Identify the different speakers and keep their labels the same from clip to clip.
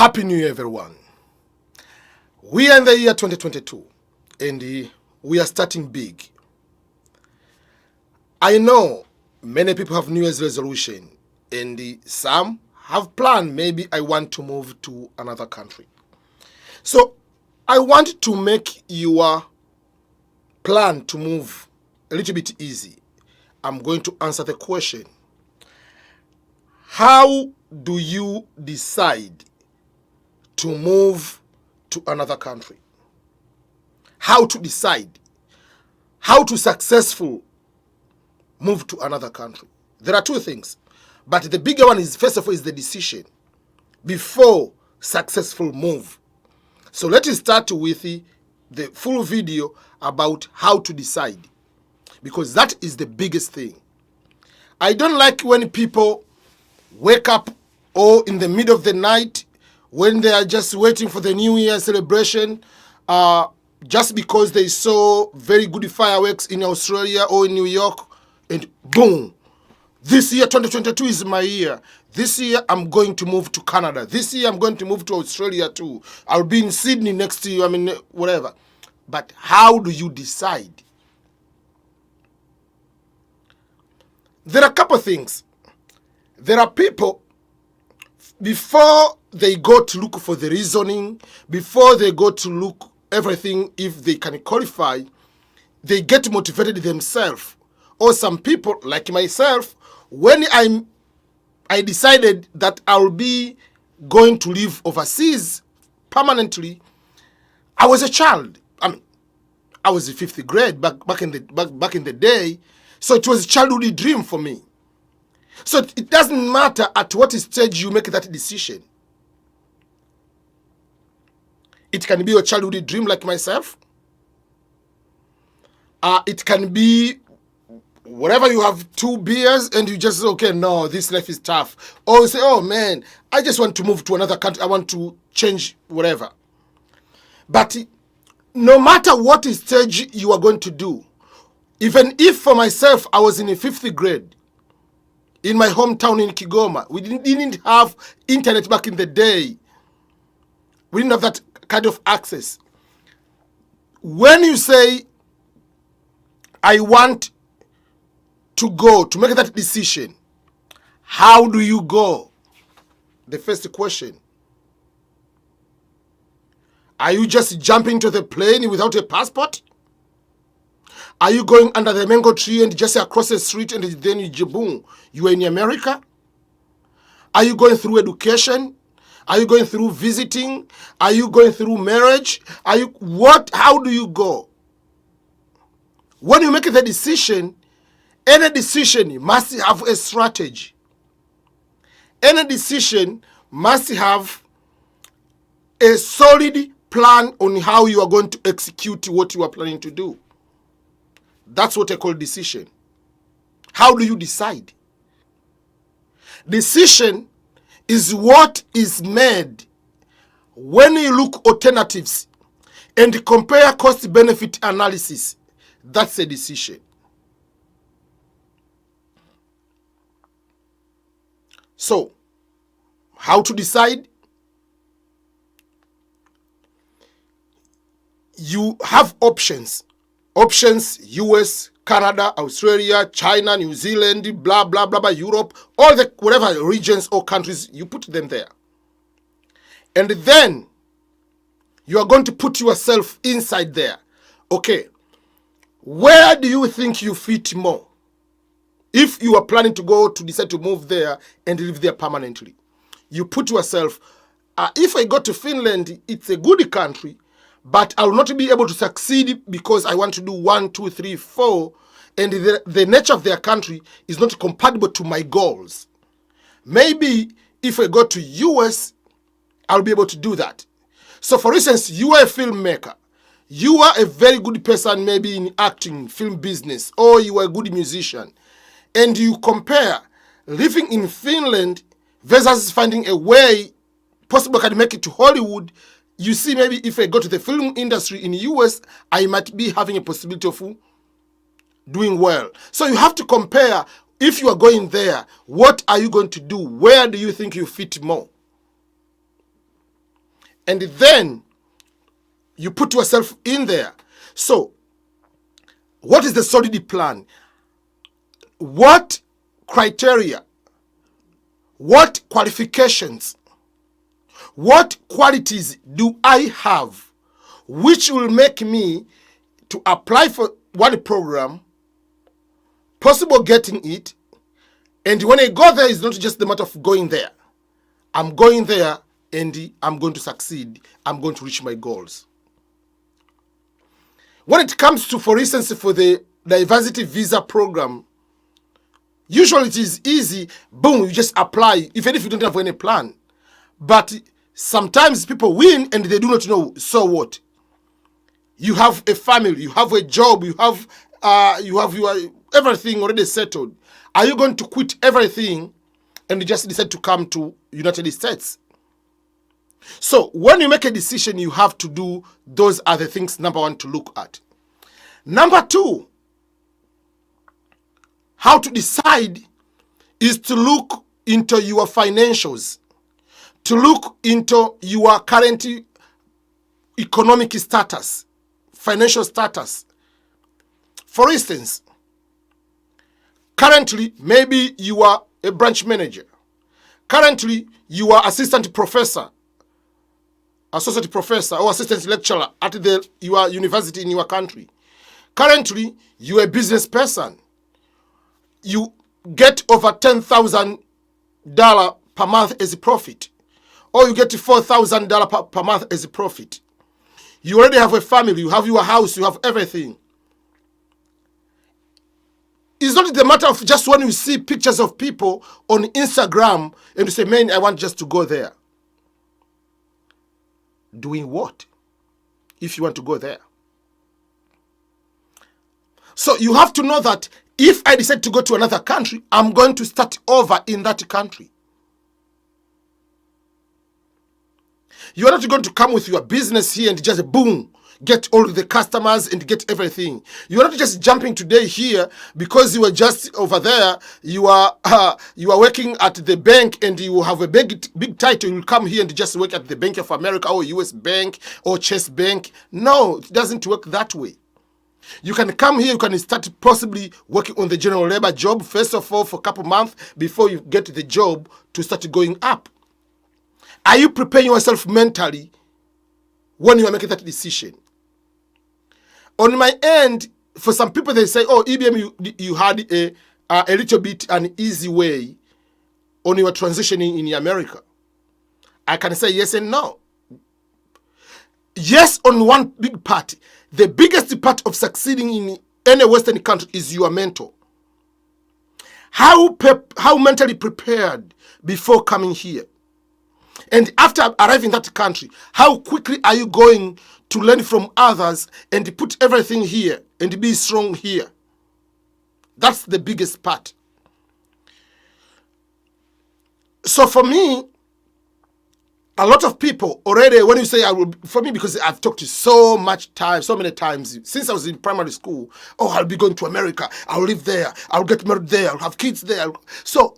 Speaker 1: Happy New Year, everyone. We are in the year 2022, and we are starting big. I know many people have New Year's resolution, and some have planned, maybe I want to move to another country. So I want to make your plan to move a little bit easy. I'm going to answer the question, how do you decide to move to another country? How to decide, how to successfully move to another country. There are two things, but the bigger one is, first of all, is the decision before successful move. So let us start with the full video about how to decide, because that is the biggest thing. I don't like when people wake up or in the middle of the night when they are just waiting for the New Year celebration, just because they saw very good fireworks in Australia or in New York, and boom, this year 2022 is my year. This year I'm going to move to Canada. This year I'm going to move to Australia too. I'll be in Sydney next year, whatever. But how do you decide? There are a couple things. There are people, before they go to look for the reasoning, before they go to look everything if they can qualify, they get motivated themselves. Or some people, like myself, when I decided that I'll be going to live overseas permanently, I was a child. I was in 5th grade back in the day, so it was a childhood dream for me. So it doesn't matter at what stage you make that decision. It can be your childhood dream like myself. It can be whatever, you have 2 beers and you just say, okay, no, this life is tough. Or you say, oh man, I just want to move to another country. I want to change whatever. But no matter what stage you are going to do, even if for myself, I was in the 5th grade, in my hometown in Kigoma, we didn't have internet back in the day. We didn't have that kind of access. When you say, I want to go, to make that decision, how do you go? The first question. Are you just jumping to the plane without a passport? Are you going under the mango tree and just across the street and then boom, you are in America? Are you going through education? Are you going through visiting? Are you going through marriage? How do you go? When you make the decision, any decision must have a strategy. Any decision must have a solid plan on how you are going to execute what you are planning to do. That's what I call decision. How do you decide? Decision is what is made when you look alternatives and compare cost-benefit analysis. That's a decision. So, how to decide? You have options. Options: US, Canada, Australia, China, New Zealand, blah, blah, blah, blah, Europe, all the whatever regions or countries, you put them there. And then you are going to put yourself inside there. Okay, where do you think you fit more? If you are planning to decide to move there and live there permanently, you put yourself, if I go to Finland, it's a good country, but I will not be able to succeed because I want to do 1, 2, 3, 4, and the nature of their country is not compatible to my goals. Maybe if I go to US, I'll be able to do that. So for instance, you are a filmmaker. You are a very good person, maybe in acting, film business, or you are a good musician. And you compare living in Finland versus finding a way possible can make it to Hollywood. You see, maybe if I go to the film industry in the US, I might be having a possibility of doing well. So you have to compare, if you are going there, what are you going to do? Where do you think you fit more? and then you put yourself in there. So, what is the solid plan? What criteria, what qualifications, what qualities do I have which will make me to apply for one program, possible getting it, and when I go there, it's not just the matter of going there. I'm going there and I'm going to succeed. I'm going to reach my goals. When it comes to, for instance, for the diversity visa program, usually it is easy. Boom, you just apply, even if you don't have any plan. But sometimes people win and they do not know. So what? You have a family, you have a job, you have your everything already settled. Are you going to quit everything and just decide to come to United States? So when you make a decision, you have to do, those are the things, number one, to look at. Number two, how to decide is to look into your financials, to look into your current economic status, financial status. For instance, currently, maybe you are a branch manager. Currently, you are assistant professor, associate professor, or assistant lecturer at your university in your country. Currently, you are a business person. You get over $10,000 per month as a profit, or you get $4,000 per month as a profit. You already have a family, you have your house, you have everything. It's not the matter of just when you see pictures of people on Instagram and you say, man, I want just to go there. Doing what if you want to go there? So you have to know that if I decide to go to another country, I'm going to start over in that country. You are not going to come with your business here and just boom, get all the customers and get everything. You are not just jumping today here because you are just over there. You are working at the bank and you have a big title. You come here and just work at the Bank of America or US Bank or Chase Bank. No, it doesn't work that way. You can come here, you can start possibly working on the general labor job, first of all, for a couple months before you get the job to start going up. Are you preparing yourself mentally when you are making that decision? On my end, for some people, they say, oh, EBM, you had a little bit an easy way on your transitioning in America. I can say yes and no. Yes, on one big part. The biggest part of succeeding in any Western country is your mentor. How mentally prepared before coming here? And after arriving in that country, how quickly are you going to learn from others and put everything here and be strong here? That's the biggest part. So for me, a lot of people already, when you say for me, because I've talked to so many times, since I was in primary school, oh, I'll be going to America, I'll live there, I'll get married there, I'll have kids there. So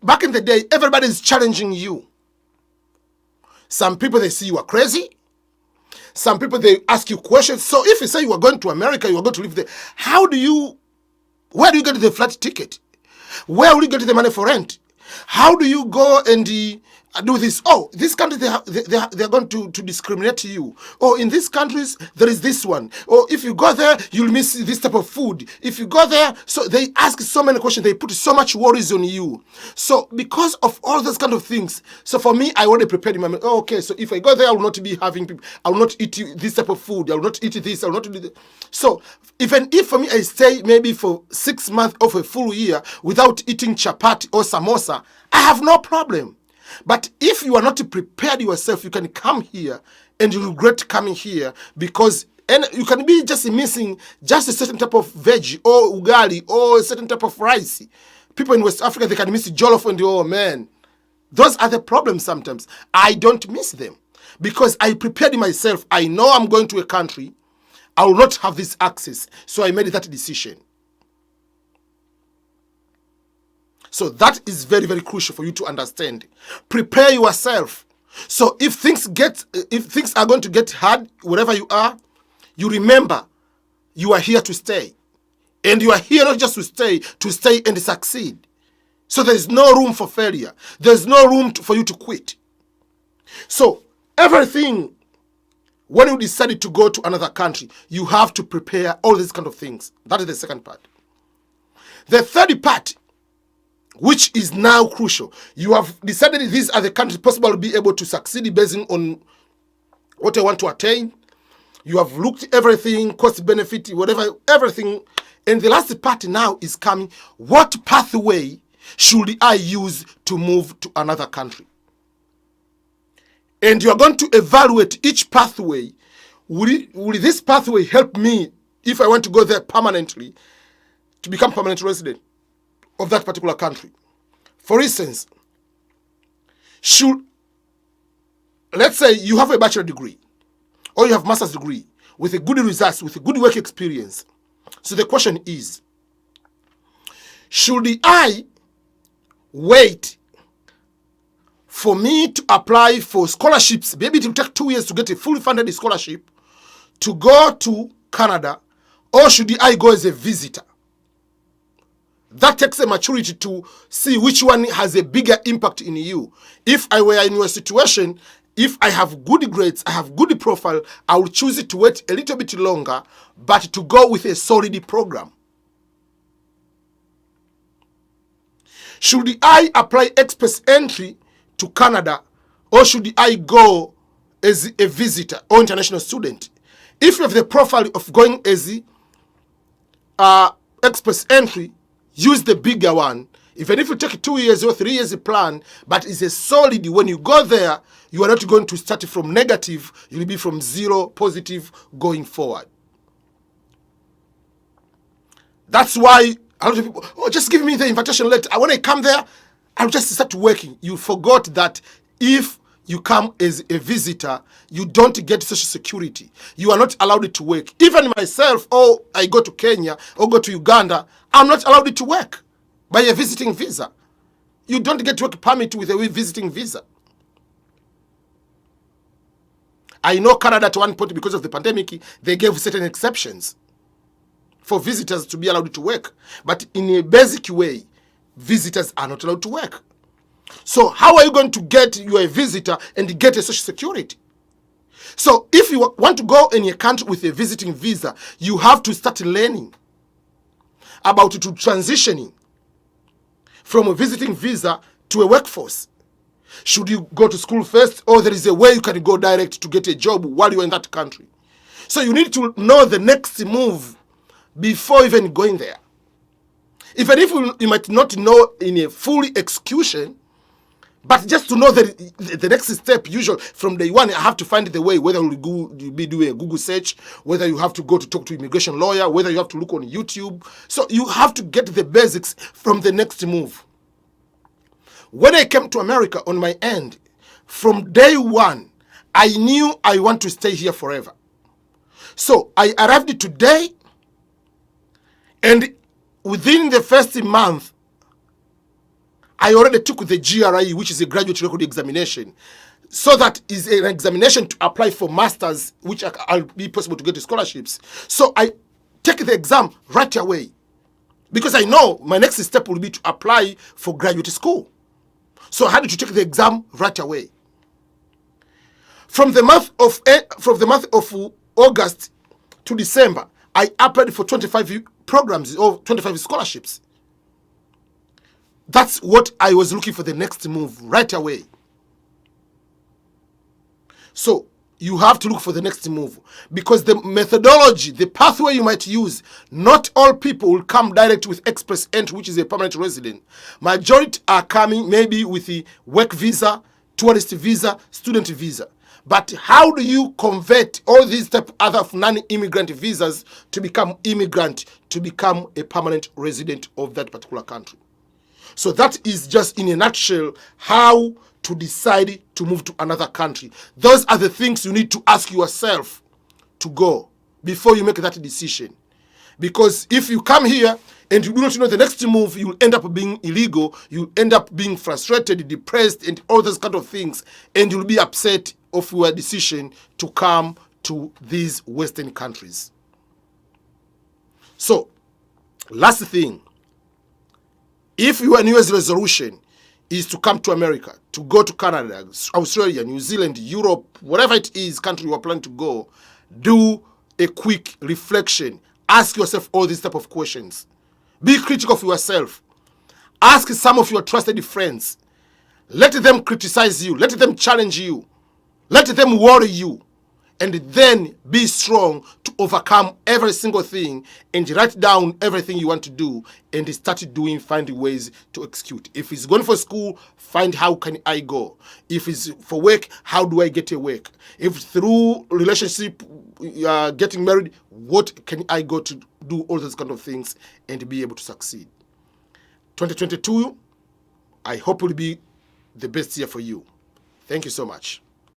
Speaker 1: back in the day, everybody's challenging you. Some people, they see you are crazy. Some people, they ask you questions. So if you say you are going to America, you are going to live there, where do you get the flight ticket? Where will you get the money for rent? How do you go and do this? Oh, this country, they are going to discriminate you. Oh, in these countries, there is this one. Oh, if you go there, you'll miss this type of food. If you go there, so they ask so many questions. They put so much worries on you. So because of all those kind of things, so for me, I already prepared in my mind. Oh, okay, so if I go there, I will not be having people. I will not eat this type of food. I will not eat this. I will not do this. So even if for me, I stay maybe for 6 months of a full year without eating chapati or samosa, I have no problem. But if you are not prepared yourself, you can come here and you regret coming here because you can be just missing just a certain type of veggie or ugali or a certain type of rice. People in West Africa, they can miss jollof and oh man. Those are the problems sometimes. I don't miss them because I prepared myself. I know I'm going to a country. I will not have this access. So I made that decision. So that is very, very crucial for you to understand. Prepare yourself So if things are going to get hard wherever you are, you remember you are here to stay. And you are here not just to stay and succeed. So there is no room for failure. There's no room for you to quit. So everything, when you decided to go to another country, you have to prepare all these kind of things. That is the second part. The third part, which is now crucial, you have decided these are the countries possible to be able to succeed based on what I want to attain. You have looked everything, cost benefit, whatever, everything. And the last part now is coming. What pathway should I use to move to another country? And you are going to evaluate each pathway. Will this pathway help me if I want to go there permanently, to become permanent resident of that particular country? For instance, let's say you have a bachelor degree or you have master's degree with a good results, with a good work experience. So the question is, should I wait for me to apply for scholarships? Maybe it will take 2 years to get a fully funded scholarship to go to Canada, or should I go as a visitor? That takes a maturity to see which one has a bigger impact in you. If I were in your situation, if I have good grades, I have good profile, I will choose it to wait a little bit longer, but to go with a solid program. Should I apply express entry to Canada, or should I go as a visitor or international student? If you have the profile of going as express entry, use the bigger one. Even if you take 2 years or 3 years plan, but it's a solid, when you go there, you are not going to start from negative, you'll be from zero, positive, going forward. That's why a lot of people, just give me the invitation letter. When I come there, I'll just start working. You forgot that if you come as a visitor, you don't get social security. You are not allowed to work. Even myself, I go to Kenya or go to Uganda, I'm not allowed to work by a visiting visa. You don't get work permit with a visiting visa. I know Canada at one point, because of the pandemic, they gave certain exceptions for visitors to be allowed to work. But in a basic way, visitors are not allowed to work. So how are you going to get you a visitor and get a social security? So if you want to go in a country with a visiting visa, you have to start learning about to transitioning from a visiting visa to a workforce. Should you go to school first, or there is a way you can go direct to get a job while you're in that country? So you need to know the next move before even going there. Even if you might not know in a full execution, but just to know the next step, usually from day one, I have to find the way, whether you'll be doing a Google search, whether you have to go to talk to immigration lawyer, whether you have to look on YouTube. So you have to get the basics from the next move. When I came to America on my end, from day one, I knew I want to stay here forever. So I arrived today, and within the first month, I already took the GRE, which is a graduate record examination. So that is an examination to apply for masters, which I'll be possible to get scholarships. So I take the exam right away, because I know my next step will be to apply for graduate school. So I had to take the exam right away. From the month of August to December, I applied for 25 programs or 25 scholarships. That's what I was looking for, the next move right away. So you have to look for the next move, because the methodology, the pathway you might use, not all people will come direct with express entry, which is a permanent resident. Majority are coming maybe with the work visa, tourist visa, student visa. But how do you convert all these type of other non-immigrant visas to become immigrant, to become a permanent resident of that particular country? So that is just in a nutshell how to decide to move to another country. Those are the things you need to ask yourself to go before you make that decision. Because if you come here and you do not know the next move, you'll end up being illegal, you'll end up being frustrated, depressed, and all those kind of things, and you'll be upset of your decision to come to these Western countries. So, last thing, if your New Year's resolution is to come to America, to go to Canada, Australia, New Zealand, Europe, whatever it is country you are planning to go, do a quick reflection. Ask yourself all these type of questions. Be critical of yourself. Ask some of your trusted friends. Let them criticize you. Let them challenge you. Let them worry you. And then be strong to overcome every single thing and write down everything you want to do and start doing, find ways to execute. If it's going for school, find how can I go. If it's for work, how do I get a work? If through relationship, getting married, what can I go to do, all those kind of things and be able to succeed. 2022, I hope will be the best year for you. Thank you so much.